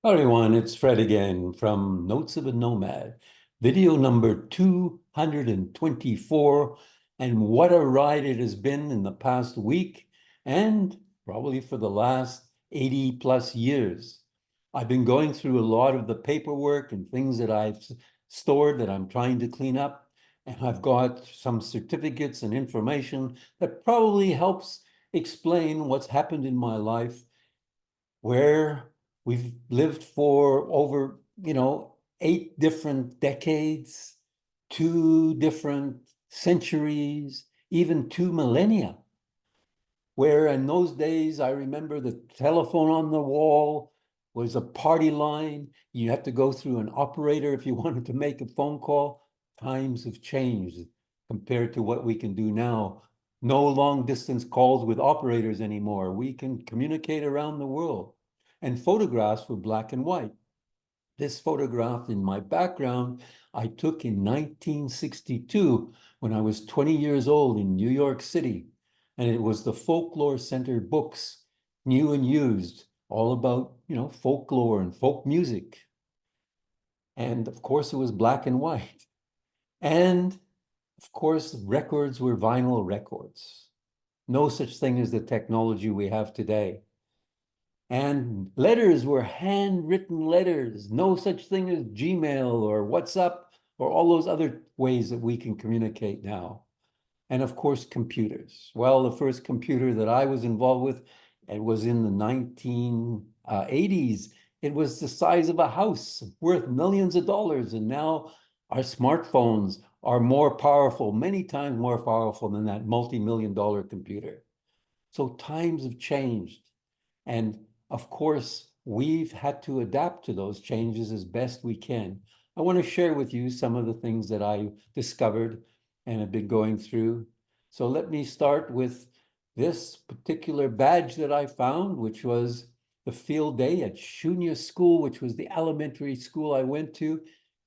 Hello everyone, it's Fred again from Notes of a Nomad, video number 224. And what a ride it has been in the past week and probably for the last 80 plus years. I've been going through a lot of the paperwork and things that I've stored that I'm trying to clean up. And I've got some certificates and information that probably helps explain what's happened in my life where we've lived for over, 8 different decades, 2 different centuries, even 2 millennia. Where in those days, I remember the telephone on the wall was a party line. You had to go through an operator if you wanted to make a phone call. Times have changed compared to what we can do now. No long distance calls with operators anymore. We can communicate around the world. And photographs were black and white. This photograph in my background, I took in 1962 when I was 20 years old in New York City. And it was the Folklore Center books, new and used, all about, folklore and folk music. And of course, it was black and white. And of course, records were vinyl records. No such thing as the technology we have today. And letters were handwritten letters. No such thing as Gmail or WhatsApp or all those other ways that we can communicate now. And of course, computers. Well, the first computer that I was involved with, it was in the 1980s. It was the size of a house, worth millions of dollars. And now our smartphones are more powerful, many times more powerful than that multi-million-dollar computer. So times have changed. And of course, we've had to adapt to those changes as best we can. I want to share with you some of the things that I discovered and have been going through. So let me start with this particular badge that I found, which was the field day at Shunya School, which was the elementary school I went to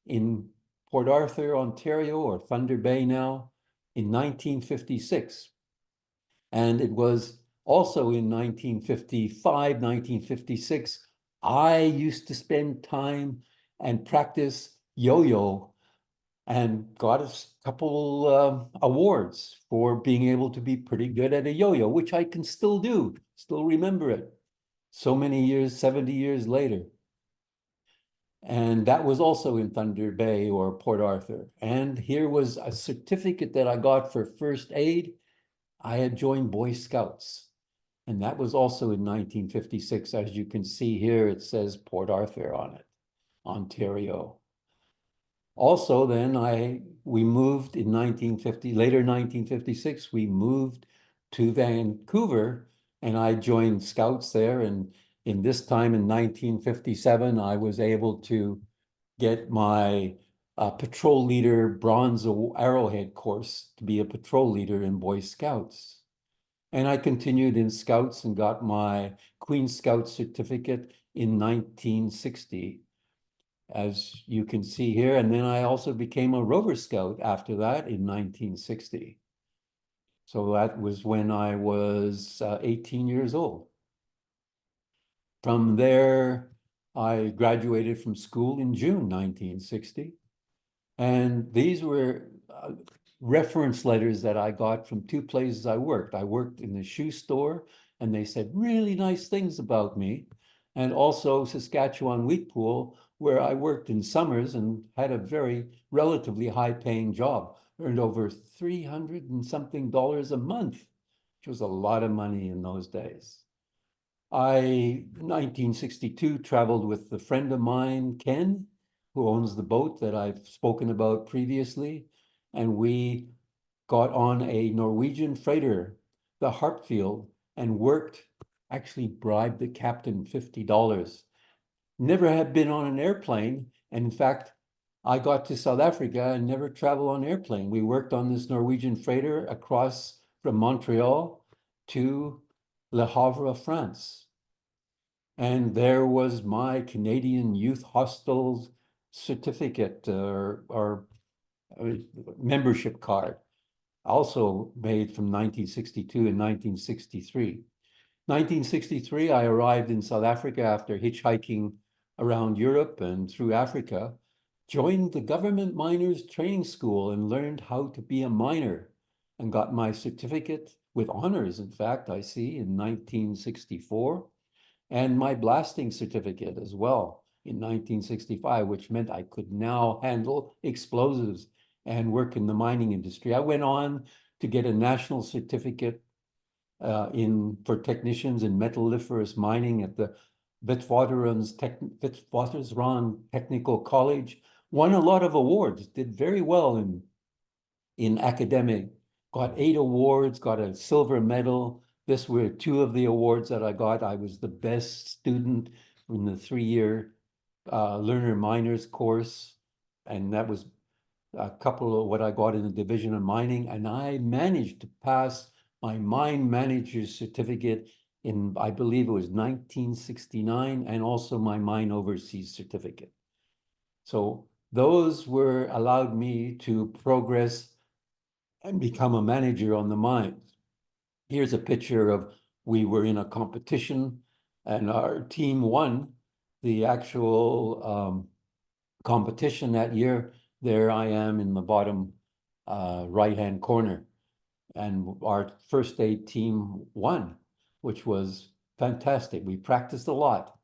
in Port Arthur, Ontario, or Thunder Bay now, in 1956. And it was also in 1955, 1956, I used to spend time and practice yo-yo and got a couple awards for being able to be pretty good at a yo-yo, which I can still do, still remember it so many years, 70 years later. And that was also in Thunder Bay or Port Arthur. And here was a certificate that I got for first aid. I had joined Boy Scouts, and that was also in 1956. As you can see here, it says Port Arthur on it, Ontario. Also, then we moved in 1950, later 1956, we moved to Vancouver, and I joined Scouts there. And in this time in 1957, I was able to get my patrol leader bronze arrowhead course to be a patrol leader in Boy Scouts. And I continued in Scouts and got my Queen Scout certificate in 1960, as you can see here. And then I also became a Rover Scout after that in 1960. So that was when I was 18 years old. From there, I graduated from school in June 1960. And these were reference letters that I got from 2 places I worked. I worked in the shoe store, and they said really nice things about me. And also Saskatchewan Wheat Pool, where I worked in summers and had a very relatively high-paying job, earned over 300 and something dollars a month, which was a lot of money in those days. I, 1962, traveled with a friend of mine, Ken, who owns the boat that I've spoken about previously, and we got on a Norwegian freighter, the Hartfield, and worked, actually bribed the captain $50. Never had been on an airplane, and in fact, I got to South Africa and never traveled on an airplane. We worked on this Norwegian freighter across from Montreal to Le Havre, France. And there was my Canadian Youth Hostels certificate or membership card, also made from 1962 and 1963. 1963, I arrived in South Africa after hitchhiking around Europe and through Africa, joined the government miners training school and learned how to be a miner and got my certificate with honors, in fact, I see, in 1964, and my blasting certificate as well in 1965, which meant I could now handle explosives and work in the mining industry. I went on to get a national certificate for technicians in metalliferous mining at the Witwatersrand Technical College. Won a lot of awards, did very well in academic, got 8 awards, got a silver medal. This were 2 of the awards that I got. I was the best student in the 3-year learner miners course, and that was a couple of what I got in the Division of Mining, and I managed to pass my mine manager's certificate in, I believe it was 1969, and also my mine overseas certificate. So those were allowed me to progress and become a manager on the mines. Here's a picture of, we were in a competition and our team won the actual competition that year. There I am in the bottom right-hand corner. And our first aid team won, which was fantastic. We practiced a lot.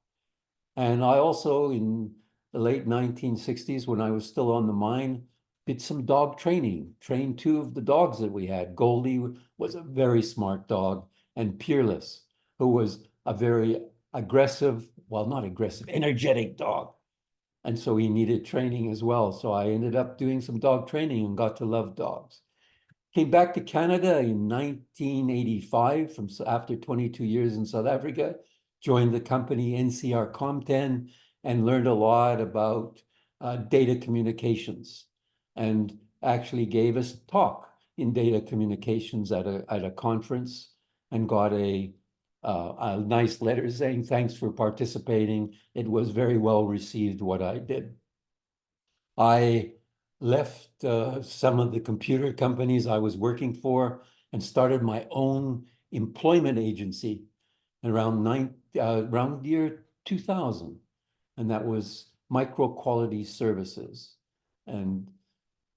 And I also, in the late 1960s, when I was still on the mine, did some dog training, trained 2 of the dogs that we had. Goldie was a very smart dog, and Peerless, who was a very aggressive, well, not aggressive, energetic dog. And so he needed training as well. So I ended up doing some dog training and got to love dogs. Came back to Canada in 1985 from after 22 years in South Africa, joined the company NCR Comten and learned a lot about data communications, and actually gave us a talk in data communications at a conference, and got a nice letter saying thanks for participating. It was very well received what I did. I left some of the computer companies I was working for and started my own employment agency around year 2000, and that was Micro Quality Services. And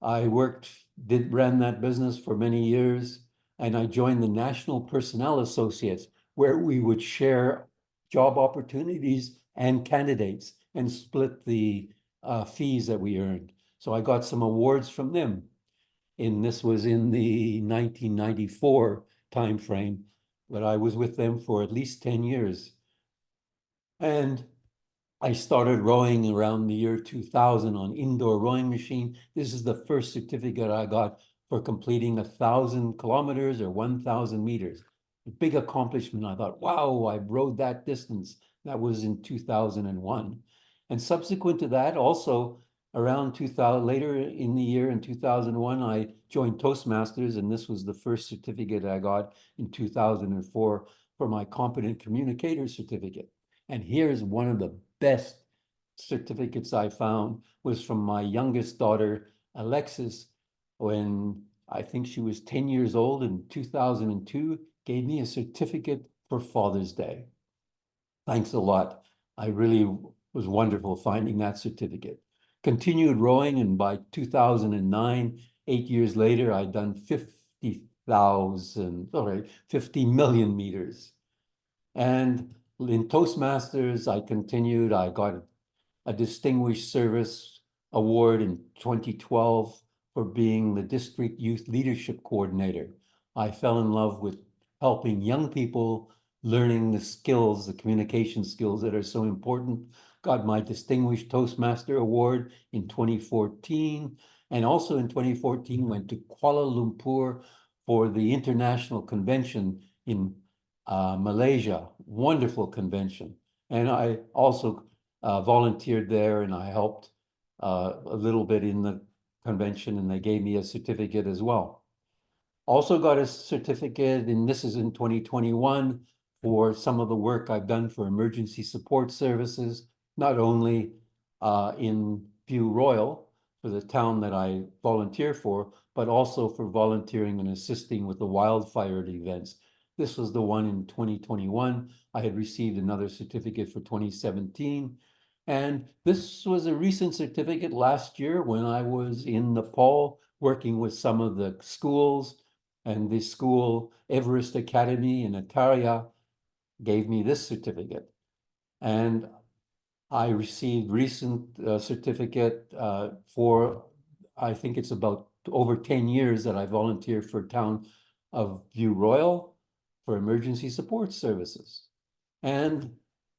I ran that business for many years, and I joined the National Personnel Associates, where we would share job opportunities and candidates and split the fees that we earned. So I got some awards from them. This was in the 1994 timeframe, but I was with them for at least 10 years. And I started rowing around the year 2000 on indoor rowing machine. This is the first certificate I got for completing 1,000 kilometers or 1,000 meters. A big accomplishment. I thought, wow, I rowed that distance. That was in 2001. And subsequent to that, also around 2000, later in the year in 2001, I joined Toastmasters, and this was the first certificate I got in 2004 for my Competent Communicator certificate. And here's one of the best certificates I found, was from my youngest daughter, Alexis, when I think she was 10 years old in 2002, gave me a certificate for Father's Day. Thanks a lot. I really was wonderful finding that certificate. Continued rowing, and by 2009, 8 years later, I'd done 50 million meters. And in Toastmasters, I continued. I got a Distinguished Service Award in 2012 for being the District Youth Leadership Coordinator. I fell in love with helping young people learning the skills, the communication skills that are so important. Got my Distinguished Toastmaster Award in 2014, and also in 2014 went to Kuala Lumpur for the International Convention in Malaysia. Wonderful convention. And I also volunteered there, and I helped a little bit in the convention, and they gave me a certificate as well. Also got a certificate, and this is in 2021, for some of the work I've done for emergency support services, not only in View Royal, for the town that I volunteer for, but also for volunteering and assisting with the wildfire events. This was the one in 2021. I had received another certificate for 2017. And this was a recent certificate last year when I was in Nepal working with some of the schools, and the school Everest Academy in Ataria gave me this certificate. And I received recent certificate for, I think it's about over 10 years that I volunteered for town of View Royal for emergency support services. And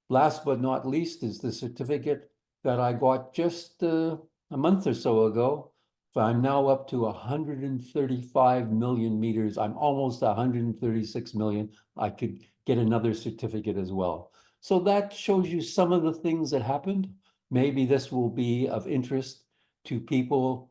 last but not least is the certificate that I got just a month or so ago. So I'm now up to 135 million meters. I'm almost 136 million. I could get another certificate as well. So that shows you some of the things that happened. Maybe this will be of interest to people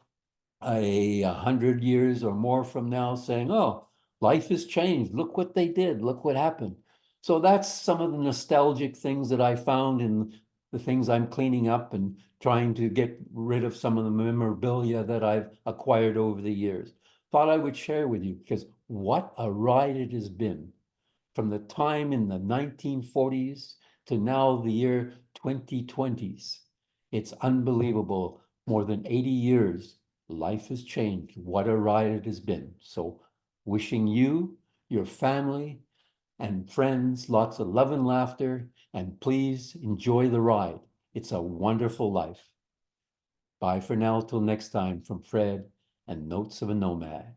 100 years or more from now saying, oh, life has changed. Look what they did. Look what happened. So that's some of the nostalgic things that I found in the things I'm cleaning up and trying to get rid of some of the memorabilia that I've acquired over the years. Thought I would share with you because what a ride it has been from the time in the 1940s to now the year 2020s. It's unbelievable. More than 80 years, life has changed. What a ride it has been. So wishing you, your family, and friends lots of love and laughter, and please enjoy the ride. It's a wonderful life. Bye for now till next time from Fred and Notes of a Nomad.